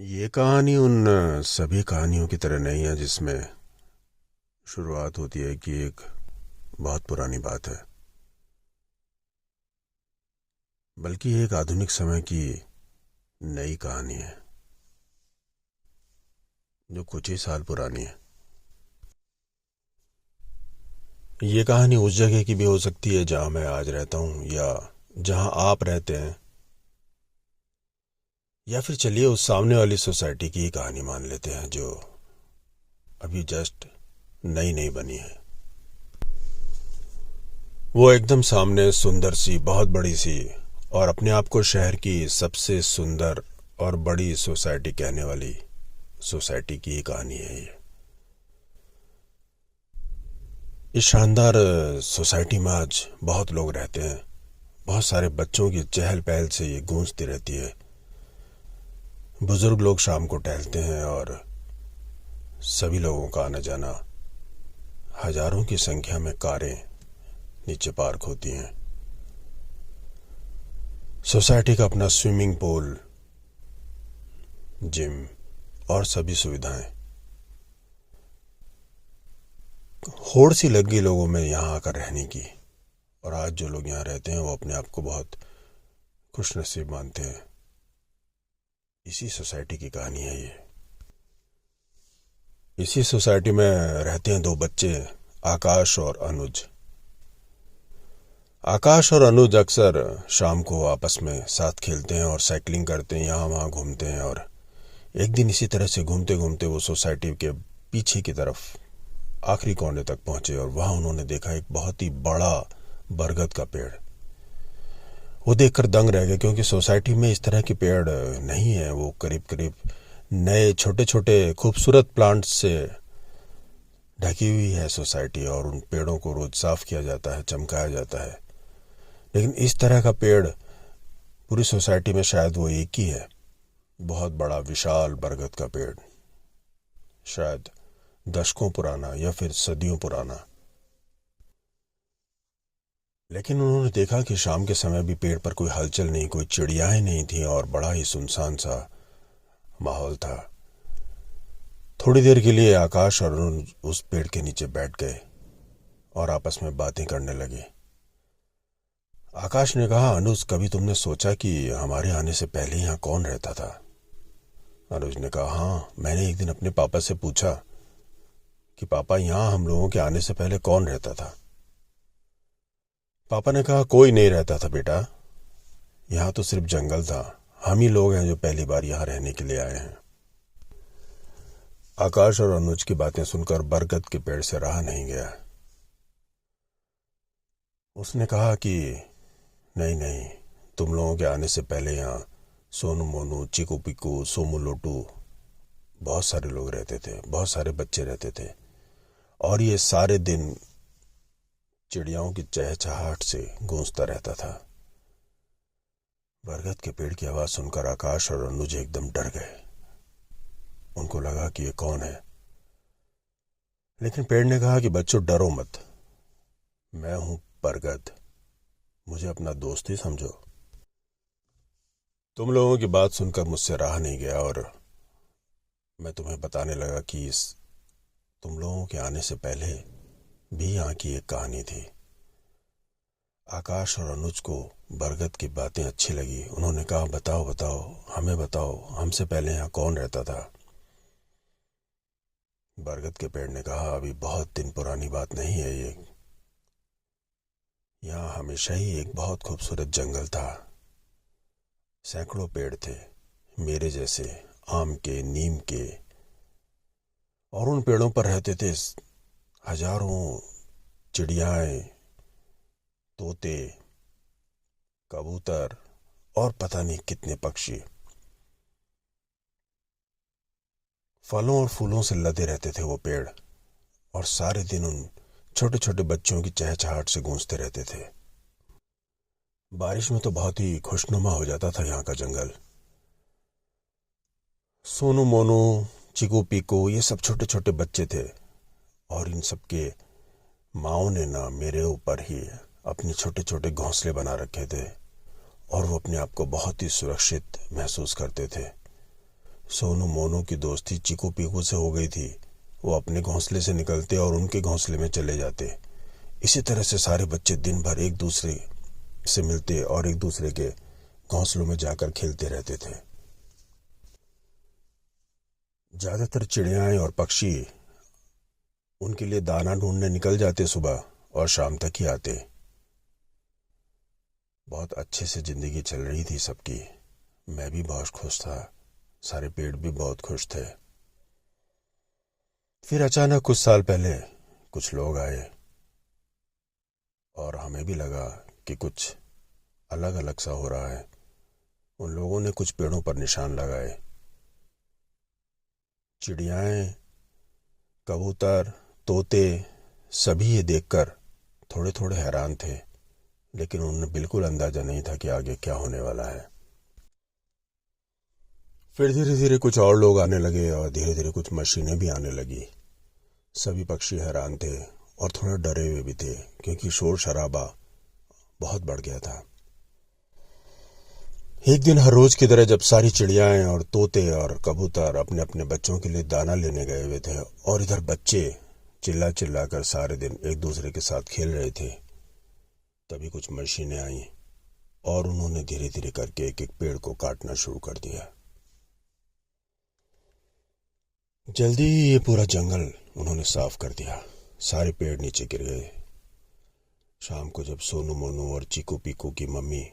ये कहानी उन सभी कहानियों की तरह नहीं है जिसमें शुरुआत होती है कि एक बहुत पुरानी बात है, बल्कि एक आधुनिक समय की नई कहानी है जो कुछ ही साल पुरानी है। ये कहानी उस जगह की भी हो सकती है जहां मैं आज रहता हूं, या जहां आप रहते हैं, या फिर चलिए उस सामने वाली सोसाइटी की ही कहानी मान लेते हैं जो अभी जस्ट नई नई बनी है। वो एकदम सामने सुंदर सी, बहुत बड़ी सी और अपने आप को शहर की सबसे सुंदर और बड़ी सोसाइटी कहने वाली सोसाइटी की ही कहानी है ये। इस शानदार सोसाइटी में आज बहुत लोग रहते हैं। बहुत सारे बच्चों की चहल पहल से ये गूंजती रहती है। बुजुर्ग लोग शाम को टहलते हैं और सभी लोगों का आना जाना, हजारों की संख्या में कारें नीचे पार्क होती हैं। सोसाइटी का अपना स्विमिंग पूल, जिम और सभी सुविधाएं। होड़ सी लग गई लोगों में यहाँ आकर रहने की, और आज जो लोग यहाँ रहते हैं वो अपने आप को बहुत खुशनसीब मानते हैं। इसी सोसाइटी की कहानी है ये। इसी सोसाइटी में रहते हैं दो बच्चे, आकाश और अनुज। आकाश और अनुज अक्सर शाम को आपस में साथ खेलते हैं और साइकिलिंग करते हैं, यहाँ वहाँ घूमते हैं। और एक दिन इसी तरह से घूमते घूमते वो सोसाइटी के पीछे की तरफ आखिरी कोने तक पहुंचे और वहां उन्होंने देखा एक बहुत ही बड़ा बरगद का पेड़। वो देखकर दंग रह गए, क्योंकि सोसाइटी में इस तरह के पेड़ नहीं है। वो करीब करीब नए छोटे छोटे खूबसूरत प्लांट्स से ढकी हुई है सोसाइटी, और उन पेड़ों को रोज साफ किया जाता है, चमकाया जाता है। लेकिन इस तरह का पेड़ पूरी सोसाइटी में शायद वो एक ही है। बहुत बड़ा विशाल बरगद का पेड़, शायद दशकों पुराना या फिर सदियों पुराना। लेकिन उन्होंने देखा कि शाम के समय भी पेड़ पर कोई हलचल नहीं, कोई चिड़ियाएं नहीं थी और बड़ा ही सुनसान सा माहौल था। थोड़ी देर के लिए आकाश और अनुज उस पेड़ के नीचे बैठ गए और आपस में बातें करने लगे। आकाश ने कहा, अनुज, कभी तुमने सोचा कि हमारे आने से पहले यहाँ कौन रहता था? अनुज ने कहा, हाँ, मैंने एक दिन अपने पापा से पूछा कि पापा, यहाँ हम लोगों के आने से पहले कौन रहता था? पापा ने कहा, कोई नहीं रहता था बेटा, यहाँ तो सिर्फ जंगल था। हम ही लोग हैं जो पहली बार यहाँ रहने के लिए आए हैं। आकाश और अनुज की बातें सुनकर बरगद के पेड़ से रहा नहीं गया। उसने कहा कि नहीं नहीं, तुम लोगों के आने से पहले यहाँ सोनू मोनू, चिकू पिकू, सोमू लोटू, बहुत सारे लोग रहते थे, बहुत सारे बच्चे रहते थे। और ये सारे दिन चिड़ियाओं की चहचहाहट से गूंजता रहता था। बरगद के पेड़ की आवाज सुनकर आकाश और अनुज एकदम डर गए। उनको लगा कि ये कौन है। लेकिन पेड़ ने कहा कि बच्चों, डरो मत, मैं हूं बरगद, मुझे अपना दोस्त ही समझो। तुम लोगों की बात सुनकर मुझसे रहा नहीं गया और मैं तुम्हें बताने लगा कि तुम लोगों के आने से पहले भी यहाँ की एक कहानी थी। आकाश और अनुज को बरगद की बातें अच्छी लगी। उन्होंने कहा, बताओ बताओ, हमें बताओ, हमसे पहले यहाँ कौन रहता था? बरगद के पेड़ ने कहा, अभी बहुत दिन पुरानी बात नहीं है ये। यहाँ हमेशा ही एक बहुत खूबसूरत जंगल था। सैकड़ों पेड़ थे मेरे जैसे, आम के, नीम के, और उन पेड़ों पर रहते थे हजारों चिड़ियाएं, तोते, कबूतर और पता नहीं कितने पक्षी। फलों और फूलों से लदे रहते थे वो पेड़, और सारे दिन उन छोटे छोटे बच्चों की चहचहाहट से गूंजते रहते थे। बारिश में तो बहुत ही खुशनुमा हो जाता था यहाँ का जंगल। सोनू मोनू, चिकू पीकू, ये सब छोटे छोटे बच्चे थे, और इन सबके माओ ने ना मेरे ऊपर ही अपने छोटे छोटे घोंसले बना रखे थे, और वो अपने आप को बहुत ही सुरक्षित महसूस करते थे। सोनू मोनू की दोस्ती चीकू पीकू से हो गई थी। वो अपने घोंसले से निकलते और उनके घोंसले में चले जाते। इसी तरह से सारे बच्चे दिन भर एक दूसरे से मिलते और एक दूसरे के घोंसलों में जाकर खेलते रहते थे। ज्यादातर चिड़ियाएं और पक्षी उनके लिए दाना ढूंढने निकल जाते सुबह और शाम तक ही आते। बहुत अच्छे से जिंदगी चल रही थी सबकी। मैं भी बहुत खुश था, सारे पेड़ भी बहुत खुश थे। फिर अचानक कुछ साल पहले कुछ लोग आए और हमें भी लगा कि कुछ अलग अलग सा हो रहा है। उन लोगों ने कुछ पेड़ों पर निशान लगाए। चिड़ियाएं, कबूतर, तोते सभी ये देखकर थोड़े थोड़े हैरान थे, लेकिन उन्हें बिल्कुल अंदाजा नहीं था कि आगे क्या होने वाला है। फिर धीरे धीरे कुछ और लोग आने लगे और धीरे धीरे कुछ मशीनें भी आने लगी। सभी पक्षी हैरान थे और थोड़े डरे हुए भी थे, क्योंकि शोर शराबा बहुत बढ़ गया था। एक दिन हर रोज की तरह जब सारी चिड़ियाएं और तोते और कबूतर अपने अपने बच्चों के लिए दाना लेने गए हुए थे और इधर बच्चे चिल्ला चिल्ला कर सारे दिन एक दूसरे के साथ खेल रहे थे, तभी कुछ मशीनें आईं और उन्होंने धीरे धीरे करके एक एक पेड़ को काटना शुरू कर दिया। जल्दी ही ये पूरा जंगल उन्होंने साफ कर दिया। सारे पेड़ नीचे गिर गए। शाम को जब सोनू मोनू और चीकू पीकू की मम्मी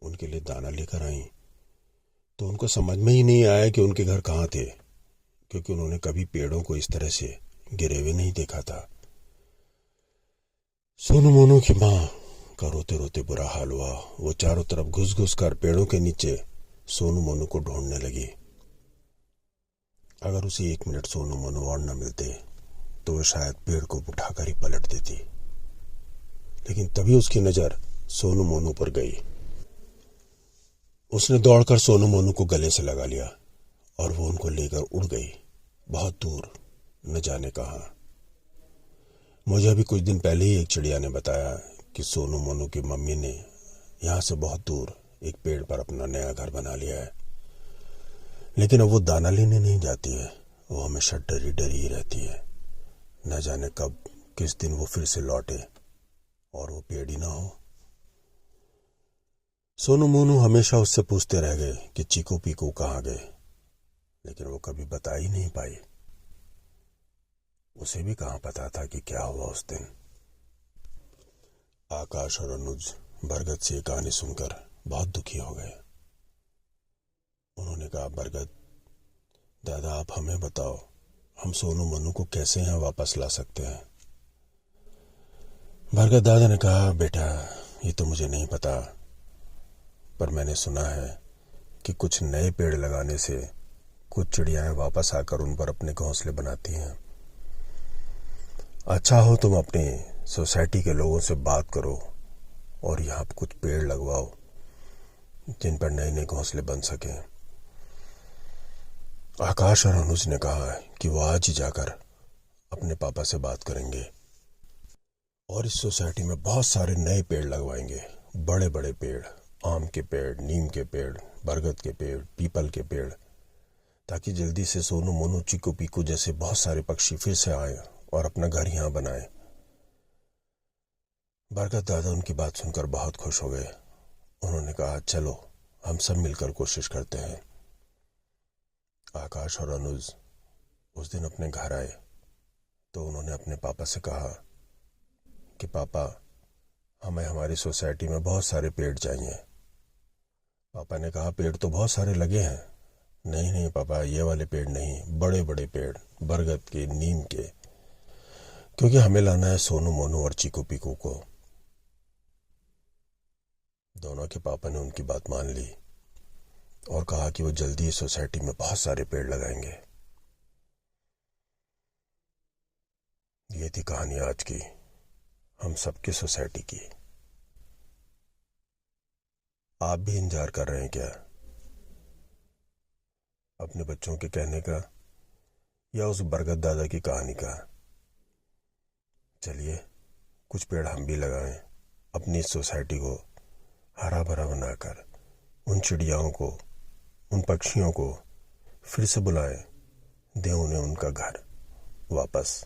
उनके लिए दाना लेकर आई तो उनको समझ में ही नहीं आया कि उनके घर कहाँ थे, क्योंकि उन्होंने कभी पेड़ों को इस तरह से गिरे हुए नहीं देखा था। सोनू मोनू की माँ का रोते रोते बुरा हाल हुआ। वो चारों तरफ घुस घुस कर पेड़ों के नीचे सोनू मोनू को ढूंढने लगी। अगर उसे 1 मिनट सोनू मोनू और न मिलते तो वह शायद पेड़ को उठाकर ही पलट देती, लेकिन तभी उसकी नजर सोनू मोनू पर गई। उसने दौड़कर सोनू मोनू को गले से लगा लिया और वो उनको लेकर उड़ गई, बहुत दूर, न जाने कहां। मुझे अभी कुछ दिन पहले ही एक चिड़िया ने बताया कि सोनू मोनू की मम्मी ने यहां से बहुत दूर एक पेड़ पर अपना नया घर बना लिया है, लेकिन अब वो दाना लेने नहीं जाती है। वो हमेशा डरी डरी ही रहती है, न जाने कब किस दिन वो फिर से लौटे और वो पेड़ ही ना हो। सोनू मोनू हमेशा उससे पूछते रह गए कि चीकू पीकू कहाँ गए, लेकिन वो कभी बता ही नहीं पाई। उसे भी कहाँ पता था कि क्या हुआ उस दिन। आकाश और अनुज बरगद से ये कहानी सुनकर बहुत दुखी हो गए। उन्होंने कहा, बरगद दादा, आप हमें बताओ, हम सोनू मोनू को कैसे यहाँ वापस ला सकते हैं। बरगद दादा ने कहा, बेटा ये तो मुझे नहीं पता, पर मैंने सुना है कि कुछ नए पेड़ लगाने से कुछ चिड़ियाएं वापस आकर उन पर अपने घोंसले बनाती हैं। अच्छा हो तुम अपनी सोसाइटी के लोगों से बात करो और यहाँ कुछ पेड़ लगवाओ जिन पर नए नए घोंसले बन सकें। आकाश और अनुज ने कहा कि वो आज ही जाकर अपने पापा से बात करेंगे और इस सोसाइटी में बहुत सारे नए पेड़ लगवाएंगे, बड़े बड़े पेड़, आम के पेड़, नीम के पेड़, बरगद के पेड़, पीपल के पेड़, ताकि जल्दी से सोनू मोनू चीकू पीकू जैसे बहुत सारे पक्षी फिर से आए और अपना घर यहाँ बनाए। बरगद दादा उनकी बात सुनकर बहुत खुश हो गए। उन्होंने कहा, चलो हम सब मिलकर कोशिश करते हैं। आकाश और अनुज उस दिन अपने घर आए तो उन्होंने अपने पापा से कहा कि पापा, हमें हमारी सोसाइटी में बहुत सारे पेड़ चाहिए। पापा ने कहा, पेड़ तो बहुत सारे लगे हैं। नहीं नहीं पापा, ये वाले पेड़ नहीं, बड़े बड़े पेड़, बरगद के, नीम के, क्योंकि हमें लाना है सोनू मोनू और चीकू पीकू को। दोनों के पापा ने उनकी बात मान ली और कहा कि वो जल्दी इस सोसाइटी में बहुत सारे पेड़ लगाएंगे। ये थी कहानी आज की, हम सबकी सोसाइटी की। आप भी इंतजार कर रहे हैं क्या अपने बच्चों के कहने का या उस बरगद दादा की कहानी का? चलिए कुछ पेड़ हम भी लगाएं, अपनी सोसाइटी को हरा भरा बनाकर, उन चिड़ियाओं को, उन पक्षियों को फिर से बुलाए, दे उन्हें उनका घर वापस।